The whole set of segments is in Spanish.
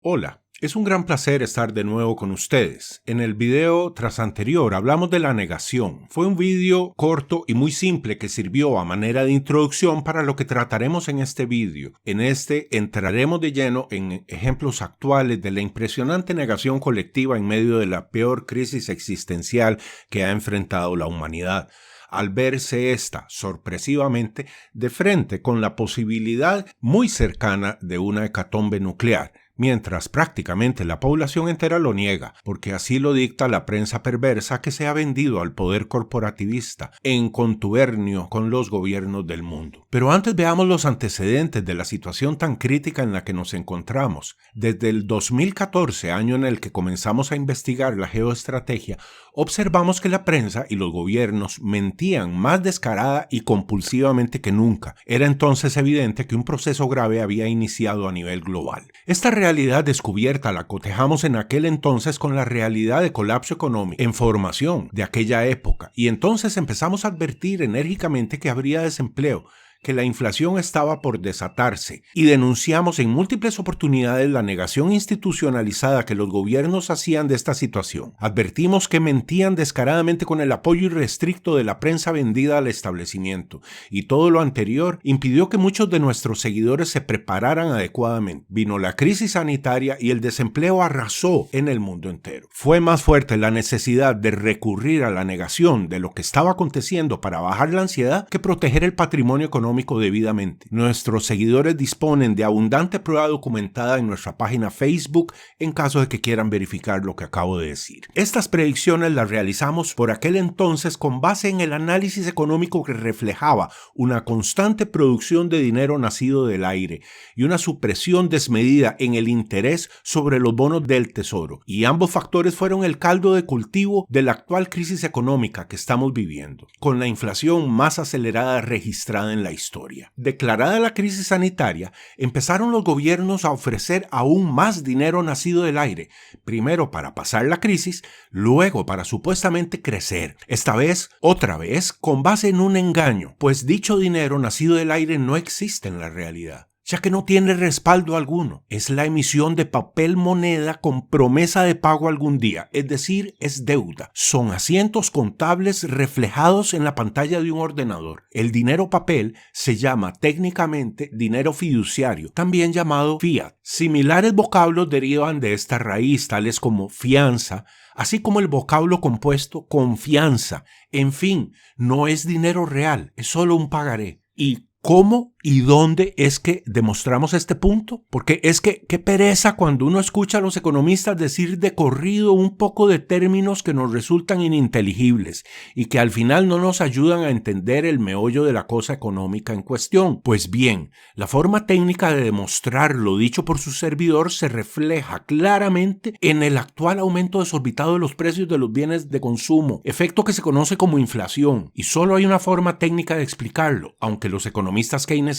Hola, es un gran placer estar de nuevo con ustedes. En el video tras anterior hablamos de la negación. Fue un video corto y muy simple que sirvió a manera de introducción para lo que trataremos en este video. En este entraremos de lleno en ejemplos actuales de la impresionante negación colectiva en medio de la peor crisis existencial que ha enfrentado la humanidad, al verse esta, sorpresivamente, de frente con la posibilidad muy cercana de una hecatombe nuclear, mientras prácticamente la población entera lo niega, porque así lo dicta la prensa perversa que se ha vendido al poder corporativista en contubernio con los gobiernos del mundo. Pero antes veamos los antecedentes de la situación tan crítica en la que nos encontramos. Desde el 2014, año en el que comenzamos a investigar la geoestrategia, observamos que la prensa y los gobiernos mentían más descarada y compulsivamente que nunca. Era entonces evidente que un proceso grave había iniciado a nivel global. Esta realidad descubierta la cotejamos en aquel entonces con la realidad de colapso económico en formación de aquella época, y entonces empezamos a advertir enérgicamente que habría desempleo, que la inflación estaba por desatarse, y denunciamos en múltiples oportunidades la negación institucionalizada que los gobiernos hacían de esta situación. Advertimos que mentían descaradamente con el apoyo irrestricto de la prensa vendida al establecimiento, y todo lo anterior impidió que muchos de nuestros seguidores se prepararan adecuadamente. Vino la crisis sanitaria y el desempleo arrasó en el mundo entero. Fue más fuerte la necesidad de recurrir a la negación de lo que estaba aconteciendo para bajar la ansiedad que proteger el patrimonio económico debidamente. Nuestros seguidores disponen de abundante prueba documentada en nuestra página Facebook en caso de que quieran verificar lo que acabo de decir. Estas predicciones las realizamos por aquel entonces con base en el análisis económico que reflejaba una constante producción de dinero nacido del aire y una supresión desmedida en el interés sobre los bonos del tesoro. Y ambos factores fueron el caldo de cultivo de la actual crisis económica que estamos viviendo, con la inflación más acelerada registrada en la historia. Declarada la crisis sanitaria, empezaron los gobiernos a ofrecer aún más dinero nacido del aire, primero para pasar la crisis, luego para supuestamente crecer. Esta vez, otra vez, con base en un engaño, pues dicho dinero nacido del aire no existe en la realidad, ya que no tiene respaldo alguno. Es la emisión de papel moneda con promesa de pago algún día, es decir, es deuda. Son asientos contables reflejados en la pantalla de un ordenador. El dinero papel se llama técnicamente dinero fiduciario, también llamado fiat. Similares vocablos derivan de esta raíz, tales como fianza, así como el vocablo compuesto confianza. En fin, no es dinero real, es solo un pagaré. ¿Y cómo y dónde es que demostramos este punto? Porque es que qué pereza cuando uno escucha a los economistas decir de corrido un poco de términos que nos resultan ininteligibles y que al final no nos ayudan a entender el meollo de la cosa económica en cuestión. Pues bien, la forma técnica de demostrar lo dicho por su servidor se refleja claramente en el actual aumento desorbitado de los precios de los bienes de consumo, efecto que se conoce como inflación, y solo hay una forma técnica de explicarlo, aunque los economistas keynesianos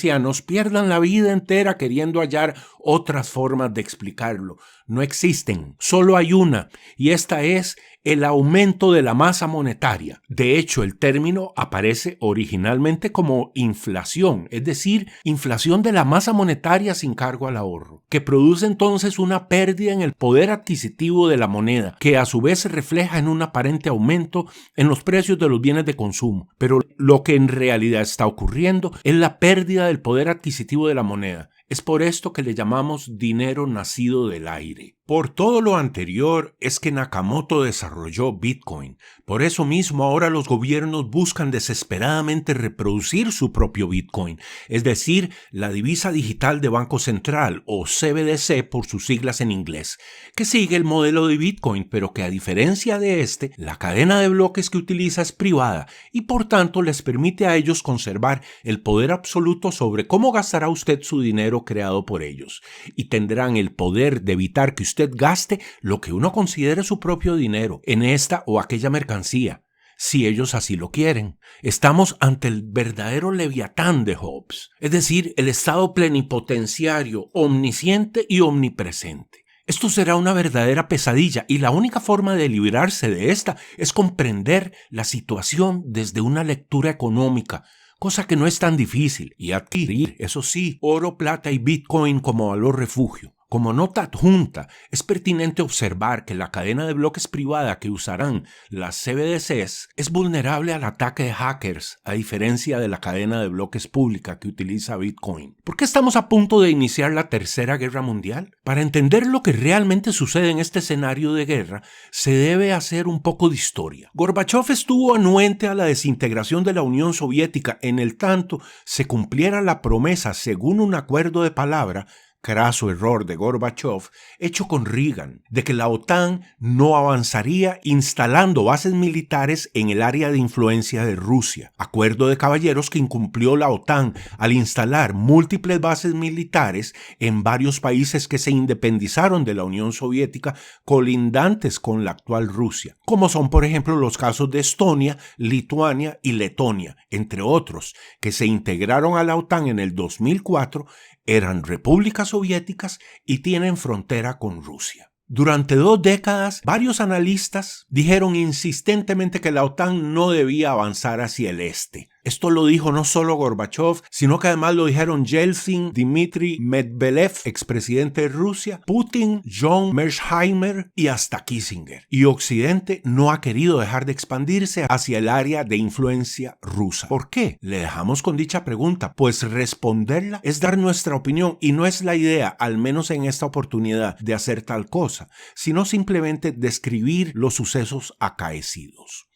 pierdan la vida entera queriendo hallar otras formas de explicarlo. No existen, solo hay una, y esta es el aumento de la masa monetaria. De hecho, el término aparece originalmente como inflación, es decir, inflación de la masa monetaria sin cargo al ahorro, que produce entonces una pérdida en el poder adquisitivo de la moneda, que a su vez se refleja en un aparente aumento en los precios de los bienes de consumo. Pero lo que en realidad está ocurriendo es la pérdida del poder adquisitivo de la moneda. Es por esto que le llamamos dinero nacido del aire. Por todo lo anterior es que Nakamoto desarrolló Bitcoin. Por eso mismo ahora los gobiernos buscan desesperadamente reproducir su propio Bitcoin, es decir, la divisa digital de Banco Central, o CBDC por sus siglas en inglés, que sigue el modelo de Bitcoin, pero que a diferencia de este, la cadena de bloques que utiliza es privada y por tanto les permite a ellos conservar el poder absoluto sobre cómo gastará usted su dinero creado por ellos, y tendrán el poder de evitar que usted gaste lo que uno considere su propio dinero en esta o aquella mercancía, si ellos así lo quieren. Estamos ante el verdadero Leviatán de Hobbes, es decir, el estado plenipotenciario, omnisciente y omnipresente. Esto será una verdadera pesadilla y la única forma de librarse de esta es comprender la situación desde una lectura económica, cosa que no es tan difícil, y adquirir, eso sí, oro, plata y Bitcoin como valor refugio. Como nota adjunta, es pertinente observar que la cadena de bloques privada que usarán las CBDCs es vulnerable al ataque de hackers, a diferencia de la cadena de bloques pública que utiliza Bitcoin. ¿Por qué estamos a punto de iniciar la Tercera Guerra Mundial? Para entender lo que realmente sucede en este escenario de guerra, se debe hacer un poco de historia. Gorbachev estuvo anuente a la desintegración de la Unión Soviética en el tanto se cumpliera la promesa, según un acuerdo de palabra, craso error de Gorbachev, hecho con Reagan, de que la OTAN no avanzaría instalando bases militares en el área de influencia de Rusia. Acuerdo de caballeros que incumplió la OTAN al instalar múltiples bases militares en varios países que se independizaron de la Unión Soviética colindantes con la actual Rusia, como son por ejemplo los casos de Estonia, Lituania y Letonia, entre otros, que se integraron a la OTAN en el 2004, eran repúblicas soviéticas y tienen frontera con Rusia. Durante 2 décadas, varios analistas dijeron insistentemente que la OTAN no debía avanzar hacia el este. Esto lo dijo no solo Gorbachev, sino que además lo dijeron Yeltsin, Dmitry Medvedev, expresidente de Rusia, Putin, John Mearsheimer y hasta Kissinger. Y Occidente no ha querido dejar de expandirse hacia el área de influencia rusa. ¿Por qué? Le dejamos con dicha pregunta, pues responderla es dar nuestra opinión y no es la idea, al menos en esta oportunidad, de hacer tal cosa, sino simplemente describir los sucesos acaecidos.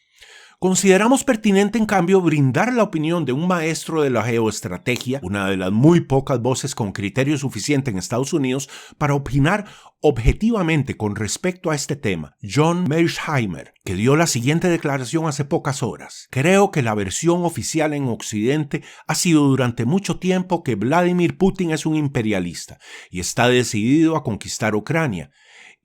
Consideramos pertinente, en cambio, brindar la opinión de un maestro de la geoestrategia, una de las muy pocas voces con criterio suficiente en Estados Unidos para opinar objetivamente con respecto a este tema, John Mearsheimer, que dio la siguiente declaración hace pocas horas. Creo que la versión oficial en Occidente ha sido durante mucho tiempo que Vladimir Putin es un imperialista y está decidido a conquistar Ucrania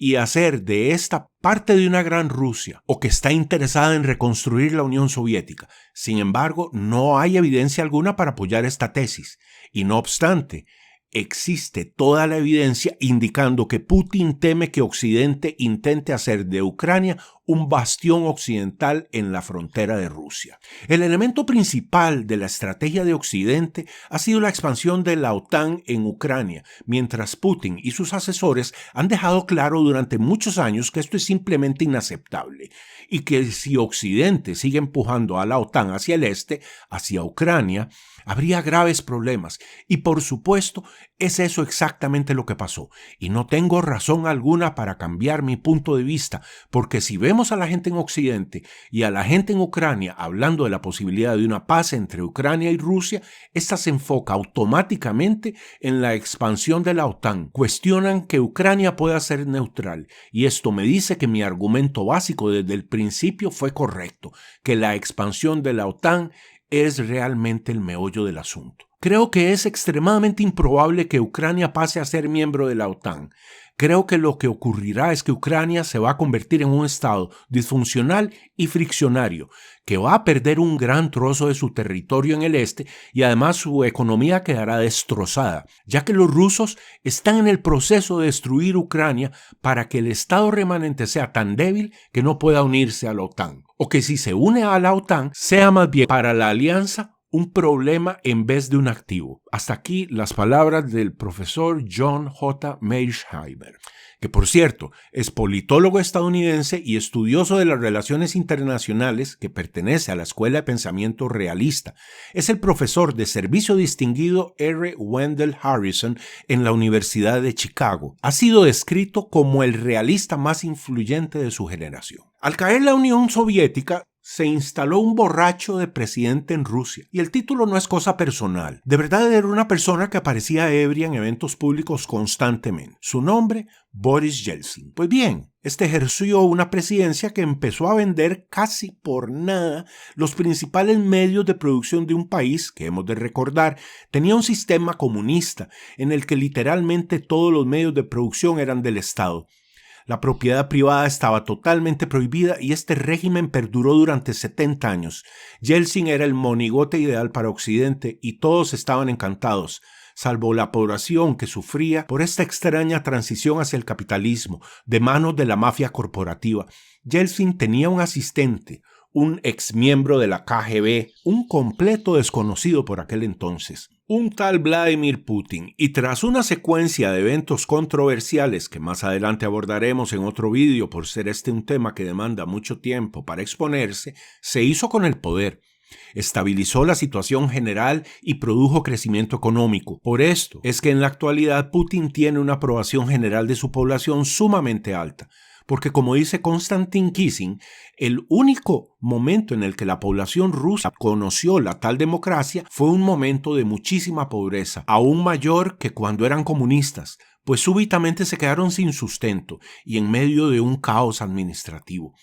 y hacer de esta parte de una gran Rusia, o que está interesada en reconstruir la Unión Soviética. Sin embargo, no hay evidencia alguna para apoyar esta tesis, y no obstante, existe toda la evidencia indicando que Putin teme que Occidente intente hacer de Ucrania un bastión occidental en la frontera de Rusia. El elemento principal de la estrategia de Occidente ha sido la expansión de la OTAN en Ucrania, mientras Putin y sus asesores han dejado claro durante muchos años que esto es simplemente inaceptable y que si Occidente sigue empujando a la OTAN hacia el este, hacia Ucrania, habría graves problemas. Y por supuesto, es eso exactamente lo que pasó. Y no tengo razón alguna para cambiar mi punto de vista, porque si vemos a la gente en Occidente y a la gente en Ucrania hablando de la posibilidad de una paz entre Ucrania y Rusia, esta se enfoca automáticamente en la expansión de la OTAN. Cuestionan que Ucrania pueda ser neutral, y esto me dice que mi argumento básico desde el principio fue correcto, que la expansión de la OTAN es realmente el meollo del asunto. Creo que es extremadamente improbable que Ucrania pase a ser miembro de la OTAN. Creo que lo que ocurrirá es que Ucrania se va a convertir en un estado disfuncional y friccionario, que va a perder un gran trozo de su territorio en el este y además su economía quedará destrozada, ya que los rusos están en el proceso de destruir Ucrania para que el estado remanente sea tan débil que no pueda unirse a la OTAN, o que si se une a la OTAN sea más bien para la alianza un problema en vez de un activo. Hasta aquí las palabras del profesor John J. Mearsheimer, que por cierto es politólogo estadounidense y estudioso de las relaciones internacionales, que pertenece a la Escuela de Pensamiento Realista. Es el profesor de servicio distinguido R. Wendell Harrison en la Universidad de Chicago. Ha sido descrito como el realista más influyente de su generación. Al caer la Unión Soviética, se instaló un borracho de presidente en Rusia. Y el título no es cosa personal. De verdad era una persona que aparecía ebria en eventos públicos constantemente. Su nombre, Boris Yeltsin. Pues bien, este ejerció una presidencia que empezó a vender casi por nada los principales medios de producción de un país que, hemos de recordar, tenía un sistema comunista en el que literalmente todos los medios de producción eran del Estado. La propiedad privada estaba totalmente prohibida y este régimen perduró durante 70 años. Yeltsin era el monigote ideal para Occidente y todos estaban encantados, salvo la población que sufría por esta extraña transición hacia el capitalismo de manos de la mafia corporativa. Yeltsin tenía un asistente, un exmiembro de la KGB, un completo desconocido por aquel entonces. Un tal Vladimir Putin, y tras una secuencia de eventos controversiales que más adelante abordaremos en otro vídeo por ser este un tema que demanda mucho tiempo para exponerse, se hizo con el poder. Estabilizó la situación general y produjo crecimiento económico. Por esto es que en la actualidad Putin tiene una aprobación general de su población sumamente alta. Porque como dice Konstantin Kisin, el único momento en el que la población rusa conoció la tal democracia fue un momento de muchísima pobreza, aún mayor que cuando eran comunistas, pues súbitamente se quedaron sin sustento y en medio de un caos administrativo.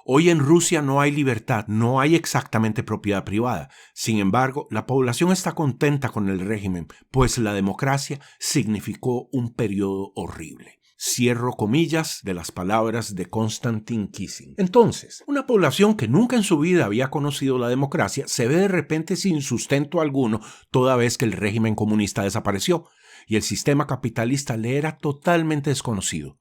Hoy en Rusia no hay libertad, no hay exactamente propiedad privada. Sin embargo, la población está contenta con el régimen, pues la democracia significó un periodo horrible. Cierro comillas de las palabras de Konstantin Kisin. Entonces, una población que nunca en su vida había conocido la democracia se ve de repente sin sustento alguno toda vez que el régimen comunista desapareció y el sistema capitalista le era totalmente desconocido.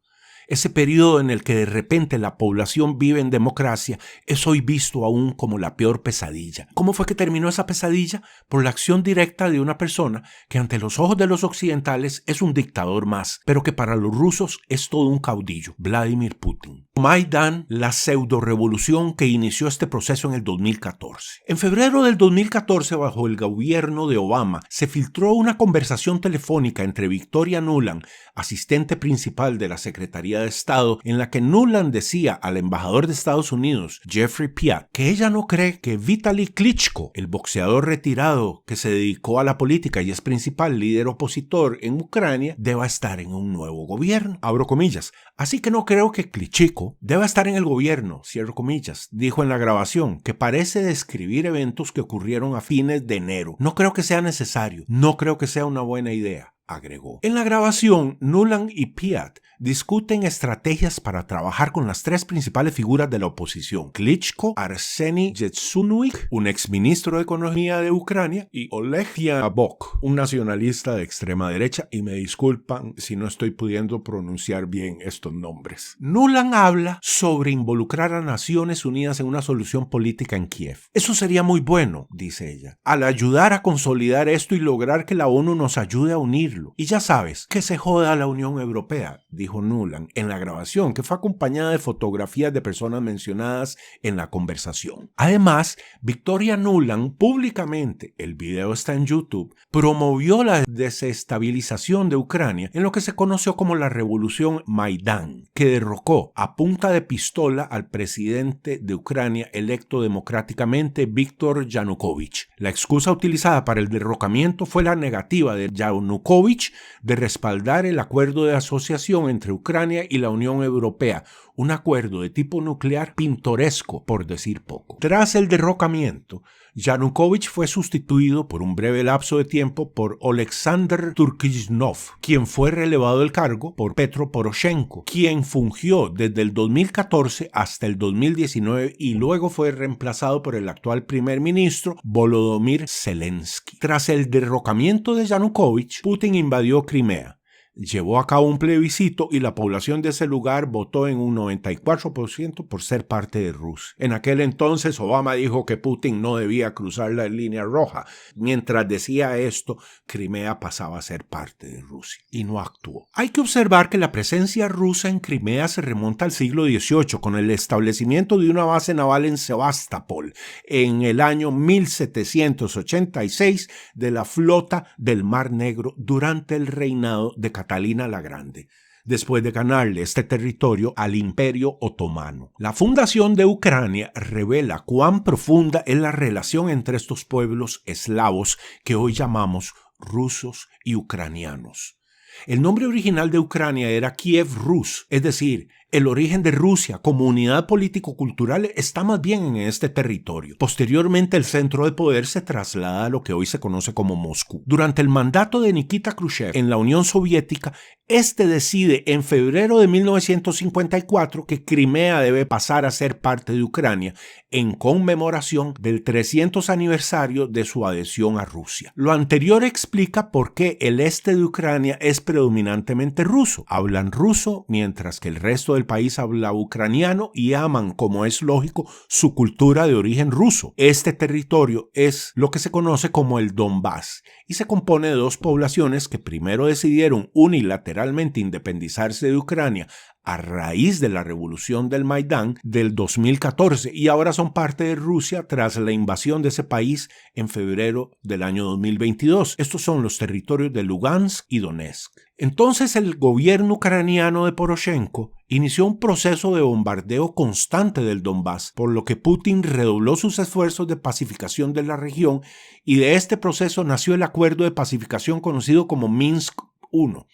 Ese periodo en el que de repente la población vive en democracia es hoy visto aún como la peor pesadilla. ¿Cómo fue que terminó esa pesadilla? Por la acción directa de una persona que ante los ojos de los occidentales es un dictador más, pero que para los rusos es todo un caudillo, Vladimir Putin. Maidán, la pseudo-revolución que inició este proceso en el 2014. En febrero del 2014, bajo el gobierno de Obama, se filtró una conversación telefónica entre Victoria Nuland, asistente principal de la Secretaría de Estado, en la que Nuland decía al embajador de Estados Unidos, Jeffrey Piat, que ella no cree que Vitaly Klitschko, el boxeador retirado que se dedicó a la política y es principal líder opositor en Ucrania, deba estar en un nuevo gobierno. Abro comillas. Así que no creo que Klitschko deba estar en el gobierno, cierro comillas, dijo en la grabación, que parece describir eventos que ocurrieron a fines de enero. No creo que sea necesario, no creo que sea una buena idea, agregó. En la grabación, Nuland y Piat discuten estrategias para trabajar con las tres principales figuras de la oposición: Klitschko, Arseniy Yatsenyuk, un exministro de Economía de Ucrania, y Oleg Yabok, un nacionalista de extrema derecha, y me disculpan si no estoy pudiendo pronunciar bien estos nombres. Nuland habla sobre involucrar a Naciones Unidas en una solución política en Kiev. Eso sería muy bueno, dice ella, al ayudar a consolidar esto y lograr que la ONU nos ayude a unirlo. Y ya sabes, que se joda la Unión Europea, dijo Nuland en la grabación, que fue acompañada de fotografías de personas mencionadas en la conversación. Además, Victoria Nuland públicamente, el video está en YouTube, promovió la desestabilización de Ucrania en lo que se conoció como la Revolución Maidán, que derrocó a punta de pistola al presidente de Ucrania electo democráticamente, Viktor Yanukovych. La excusa utilizada para el derrocamiento fue la negativa de Yanukovych de respaldar el acuerdo de asociación entre Ucrania y la Unión Europea, un acuerdo de tipo nuclear pintoresco, por decir poco. Tras el derrocamiento, Yanukovych fue sustituido por un breve lapso de tiempo por Oleksandr Turkchinov, quien fue relevado del cargo por Petro Poroshenko, quien fungió desde el 2014 hasta el 2019 y luego fue reemplazado por el actual primer ministro Volodymyr Zelensky. Tras el derrocamiento de Yanukovych, Putin invadió Crimea. Llevó a cabo un plebiscito y la población de ese lugar votó en un 94% por ser parte de Rusia. En aquel entonces Obama dijo que Putin no debía cruzar la línea roja. Mientras decía esto, Crimea pasaba a ser parte de Rusia y no actuó. Hay que observar que la presencia rusa en Crimea se remonta al siglo XVIII con el establecimiento de una base naval en Sebastopol en el año 1786 de la flota del Mar Negro durante el reinado de Catalina la Grande, después de ganarle este territorio al Imperio Otomano. La fundación de Ucrania revela cuán profunda es la relación entre estos pueblos eslavos que hoy llamamos rusos y ucranianos. El nombre original de Ucrania era Kiev Rus, es decir, el origen de Rusia como unidad político-cultural está más bien en este territorio. Posteriormente, el centro de poder se traslada a lo que hoy se conoce como Moscú. Durante el mandato de Nikita Khrushchev en la Unión Soviética, Este decide en febrero de 1954 que Crimea debe pasar a ser parte de Ucrania en conmemoración del 300 aniversario de su adhesión a Rusia. Lo anterior explica por qué el este de Ucrania es predominantemente ruso. Hablan ruso mientras que el resto del país habla ucraniano y aman, como es lógico, su cultura de origen ruso. Este territorio es lo que se conoce como el Donbass y se compone de dos poblaciones que primero decidieron unilateralmente independizarse de Ucrania a raíz de la revolución del Maidán del 2014 y ahora son parte de Rusia tras la invasión de ese país en febrero del año 2022. Estos son los territorios de Lugansk y Donetsk. Entonces el gobierno ucraniano de Poroshenko inició un proceso de bombardeo constante del Donbass, por lo que Putin redobló sus esfuerzos de pacificación de la región y de este proceso nació el acuerdo de pacificación conocido como Minsk I,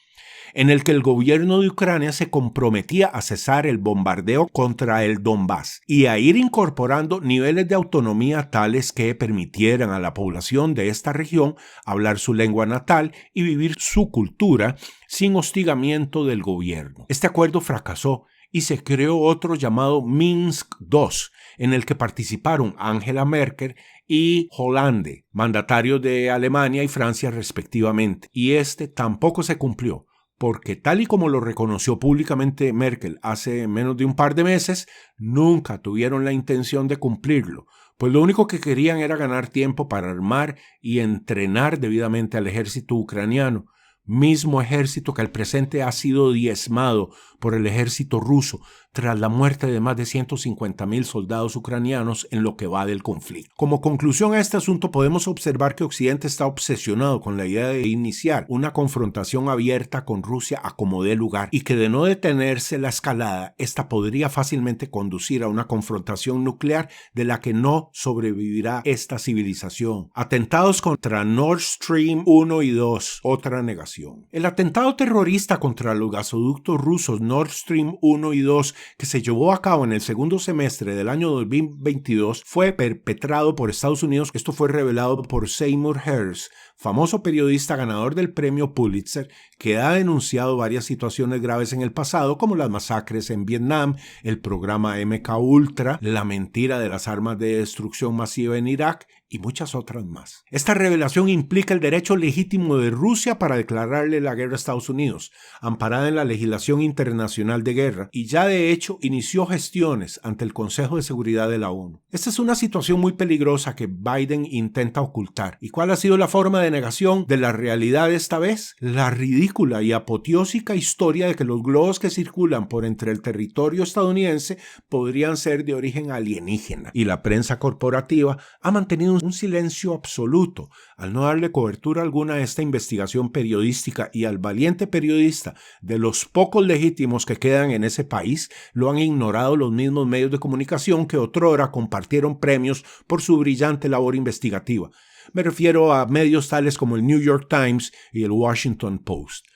en el que el gobierno de Ucrania se comprometía a cesar el bombardeo contra el Donbass y a ir incorporando niveles de autonomía tales que permitieran a la población de esta región hablar su lengua natal y vivir su cultura sin hostigamiento del gobierno. Este acuerdo fracasó y se creó otro llamado Minsk II, en el que participaron Angela Merkel y Hollande, mandatarios de Alemania y Francia respectivamente, y este tampoco se cumplió, porque tal y como lo reconoció públicamente Merkel hace menos de un par de meses, nunca tuvieron la intención de cumplirlo, pues lo único que querían era ganar tiempo para armar y entrenar debidamente al ejército ucraniano, mismo ejército que al presente ha sido diezmado por el ejército ruso tras la muerte de más de 150,000 soldados ucranianos en lo que va del conflicto. Como conclusión a este asunto podemos observar que Occidente está obsesionado con la idea de iniciar una confrontación abierta con Rusia a como dé lugar y que de no detenerse la escalada, esta podría fácilmente conducir a una confrontación nuclear de la que no sobrevivirá esta civilización. Atentados contra Nord Stream 1 y 2, otra negación. El atentado terrorista contra los gasoductos rusos Nord Stream 1 y 2 que se llevó a cabo en el segundo semestre del año 2022 fue perpetrado por Estados Unidos. Esto fue revelado por Seymour Hersh, famoso periodista ganador del premio Pulitzer, que ha denunciado varias situaciones graves en el pasado, como las masacres en Vietnam, el programa MKUltra, la mentira de las armas de destrucción masiva en Irak y muchas otras más. Esta revelación implica el derecho legítimo de Rusia para declararle la guerra a Estados Unidos, amparada en la legislación internacional de guerra, y ya de hecho inició gestiones ante el Consejo de Seguridad de la ONU. Esta es una situación muy peligrosa que Biden intenta ocultar. ¿Y cuál ha sido la forma de negación de la realidad esta vez? La ridícula y apoteósica historia de que los globos que circulan por entre el territorio estadounidense podrían ser de origen alienígena. Y la prensa corporativa ha mantenido un silencio absoluto al no darle cobertura alguna a esta investigación periodística, y al valiente periodista de los pocos legítimos que quedan en ese país lo han ignorado los mismos medios de comunicación que otrora compartieron premios por su brillante labor investigativa. Me refiero a medios tales como el New York Times y el Washington Post.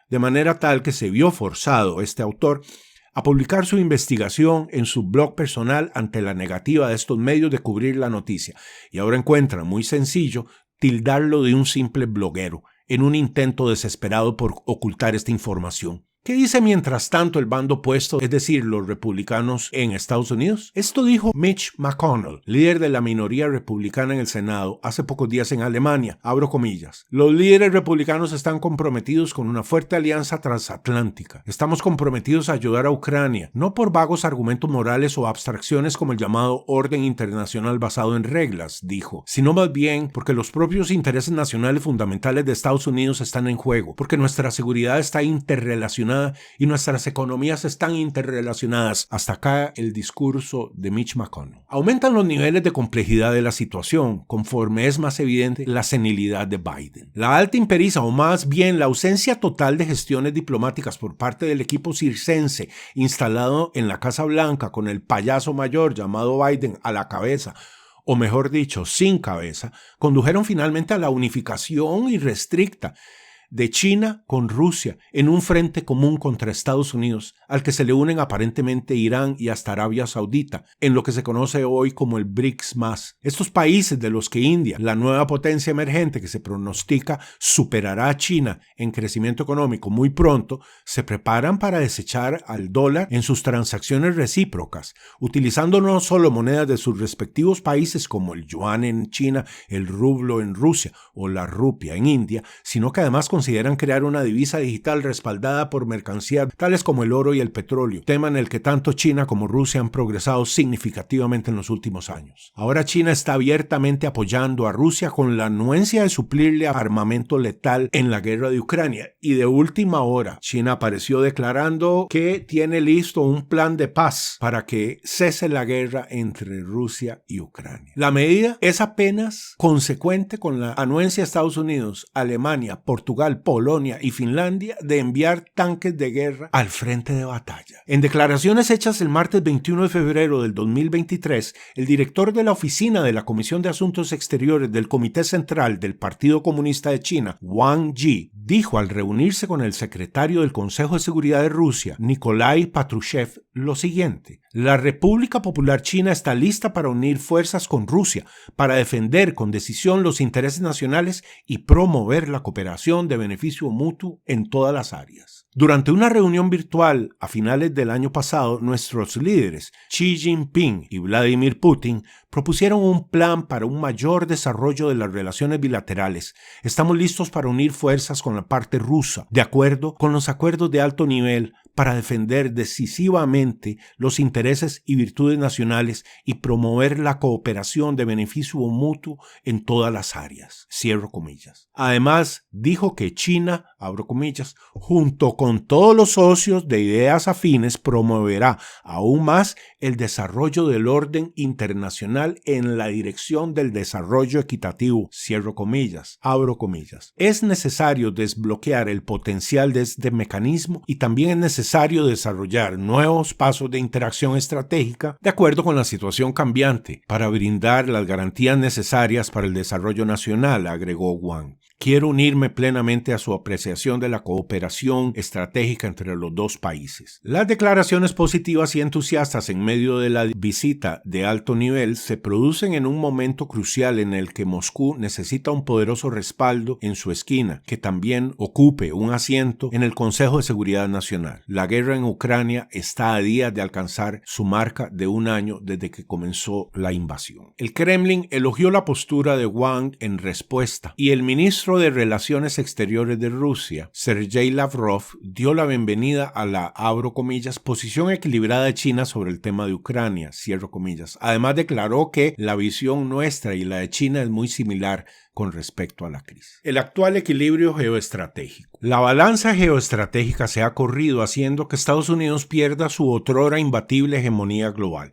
De manera tal que se vio forzado este autor a publicar su investigación en su blog personal ante la negativa de estos medios de cubrir la noticia, y ahora encuentra muy sencillo tildarlo de un simple bloguero, en un intento desesperado por ocultar esta información. ¿Qué dice mientras tanto el bando opuesto, es decir, los republicanos en Estados Unidos? Esto dijo Mitch McConnell, líder de la minoría republicana en el Senado, hace pocos días en Alemania. Abro comillas. Los líderes republicanos están comprometidos con una fuerte alianza transatlántica. Estamos comprometidos a ayudar a Ucrania, no por vagos argumentos morales o abstracciones como el llamado orden internacional basado en reglas, dijo, sino más bien porque los propios intereses nacionales fundamentales de Estados Unidos están en juego, porque nuestra seguridad está interrelacionada y nuestras economías están interrelacionadas. Hasta acá el discurso de Mitch McConnell. Aumentan los niveles de complejidad de la situación conforme es más evidente la senilidad de Biden. La alta impericia, o más bien la ausencia total de gestiones diplomáticas por parte del equipo circense instalado en la Casa Blanca con el payaso mayor llamado Biden a la cabeza, o mejor dicho, sin cabeza, condujeron finalmente a la unificación irrestricta de China con Rusia en un frente común contra Estados Unidos, al que se le unen aparentemente Irán y hasta Arabia Saudita, en lo que se conoce hoy como el BRICS+. Estos países de los que India, la nueva potencia emergente que se pronostica superará a China en crecimiento económico muy pronto, se preparan para desechar al dólar en sus transacciones recíprocas, utilizando no solo monedas de sus respectivos países como el yuan en China, el rublo en Rusia o la rupia en India, sino que además consideran crear una divisa digital respaldada por mercancías tales como el oro y el petróleo, tema en el que tanto China como Rusia han progresado significativamente en los últimos años. Ahora China está abiertamente apoyando a Rusia con la anuencia de suplirle armamento letal en la guerra de Ucrania, y de última hora China apareció declarando que tiene listo un plan de paz para que cese la guerra entre Rusia y Ucrania. La medida es apenas consecuente con la anuencia de Estados Unidos, Alemania, Portugal, Polonia y Finlandia de enviar tanques de guerra al frente de batalla. En declaraciones hechas el martes 21 de febrero del 2023, el director de la oficina de la Comisión de Asuntos Exteriores del Comité Central del Partido Comunista de China, Wang Yi, dijo al reunirse con el secretario del Consejo de Seguridad de Rusia, Nikolai Patrushev, lo siguiente: la República Popular China está lista para unir fuerzas con Rusia para defender con decisión los intereses nacionales y promover la cooperación de beneficio mutuo en todas las áreas. Durante una reunión virtual a finales del año pasado, nuestros líderes, Xi Jinping y Vladimir Putin, propusieron un plan para un mayor desarrollo de las relaciones bilaterales. Estamos listos para unir fuerzas con la parte rusa, de acuerdo con los acuerdos de alto nivel, para defender decisivamente los intereses y virtudes nacionales y promover la cooperación de beneficio mutuo en todas las áreas. Cierro comillas. Además, dijo que China, abro comillas, junto con todos los socios de ideas afines, promoverá aún más el desarrollo del orden internacional en la dirección del desarrollo equitativo. Cierro comillas, abro comillas. Es necesario desbloquear el potencial de este mecanismo y también es necesario desarrollar nuevos pasos de interacción estratégica de acuerdo con la situación cambiante para brindar las garantías necesarias para el desarrollo nacional, agregó Wang. Quiero unirme plenamente a su apreciación de la cooperación estratégica entre los dos países. Las declaraciones positivas y entusiastas en medio de la visita de alto nivel se producen en un momento crucial en el que Moscú necesita un poderoso respaldo en su esquina, que también ocupe un asiento en el Consejo de Seguridad Nacional. La guerra en Ucrania está a días de alcanzar su marca de un año desde que comenzó la invasión. El Kremlin elogió la postura de Wang en respuesta, y el ministro de Relaciones Exteriores de Rusia, Sergei Lavrov, dio la bienvenida a la, abro comillas, posición equilibrada de China sobre el tema de Ucrania, cierro comillas. Además declaró que la visión nuestra y la de China es muy similar con respecto a la crisis. El actual equilibrio geoestratégico. La balanza geoestratégica se ha corrido haciendo que Estados Unidos pierda su otrora imbatible hegemonía global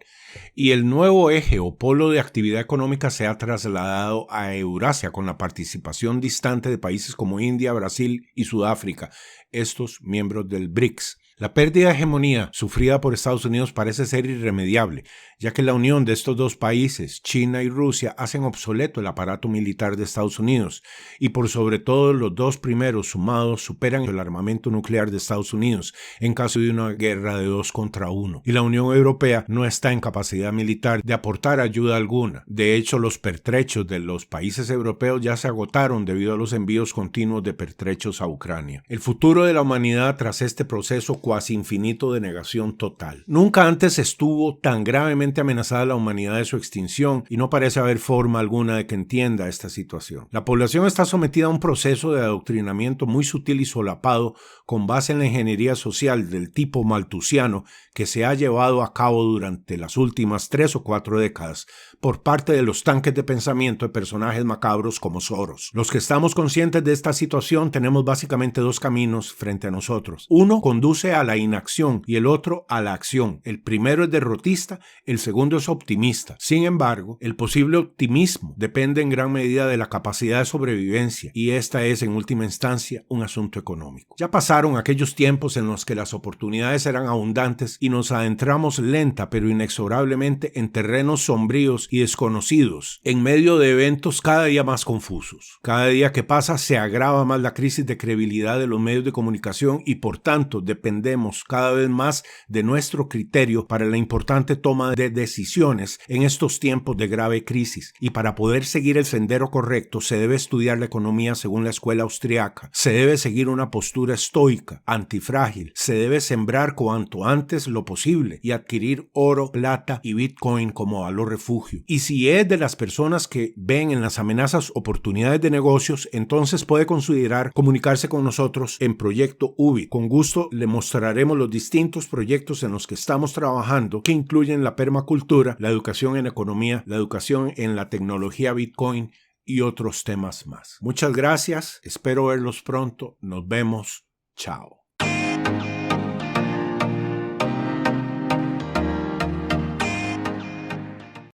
y el nuevo eje o polo de actividad económica se ha trasladado a Eurasia con la participación distante de países como India, Brasil y Sudáfrica, estos miembros del BRICS. La pérdida de hegemonía sufrida por Estados Unidos parece ser irremediable, ya que la unión de estos dos países, China y Rusia, hacen obsoleto el aparato militar de Estados Unidos, y por sobre todo los dos primeros sumados superan el armamento nuclear de Estados Unidos en caso de una guerra de 2 contra 1, y la Unión Europea no está en capacidad militar de aportar ayuda alguna. De hecho, los pertrechos de los países europeos ya se agotaron debido a los envíos continuos de pertrechos a Ucrania. El futuro de la humanidad tras este proceso cuasi infinito de negación total. Nunca antes estuvo tan gravemente amenazada la humanidad de su extinción y no parece haber forma alguna de que entienda esta situación. La población está sometida a un proceso de adoctrinamiento muy sutil y solapado con base en la ingeniería social del tipo malthusiano que se ha llevado a cabo durante las últimas 3 o 4 décadas por parte de los tanques de pensamiento de personajes macabros como Soros. Los que estamos conscientes de esta situación tenemos básicamente dos caminos frente a nosotros. Uno conduce conduce a la inacción y el otro a la acción. El primero es derrotista, el segundo es optimista. Sin embargo, el posible optimismo depende en gran medida de la capacidad de sobrevivencia y esta es en última instancia un asunto económico. Ya pasaron aquellos tiempos en los que las oportunidades eran abundantes y nos adentramos lenta pero inexorablemente en terrenos sombríos y desconocidos, en medio de eventos cada día más confusos. Cada día que pasa se agrava más la crisis de credibilidad de los medios de comunicación y por tanto dependemos cada vez más de nuestro criterio para la importante toma de decisiones en estos tiempos de grave crisis. Y para poder seguir el sendero correcto se debe estudiar la economía según la escuela austriaca, se debe seguir una postura estoica, antifrágil, se debe sembrar cuanto antes lo posible y adquirir oro, plata y Bitcoin como valor refugio. Y si es de las personas que ven en las amenazas oportunidades de negocios, entonces puede considerar comunicarse con nosotros en Proyecto Ubit. Con gusto le mostraremos los distintos proyectos en los que estamos trabajando que incluyen la permacultura, la educación en economía, la educación en la tecnología Bitcoin y otros temas más. Muchas gracias, espero verlos pronto, nos vemos, chao.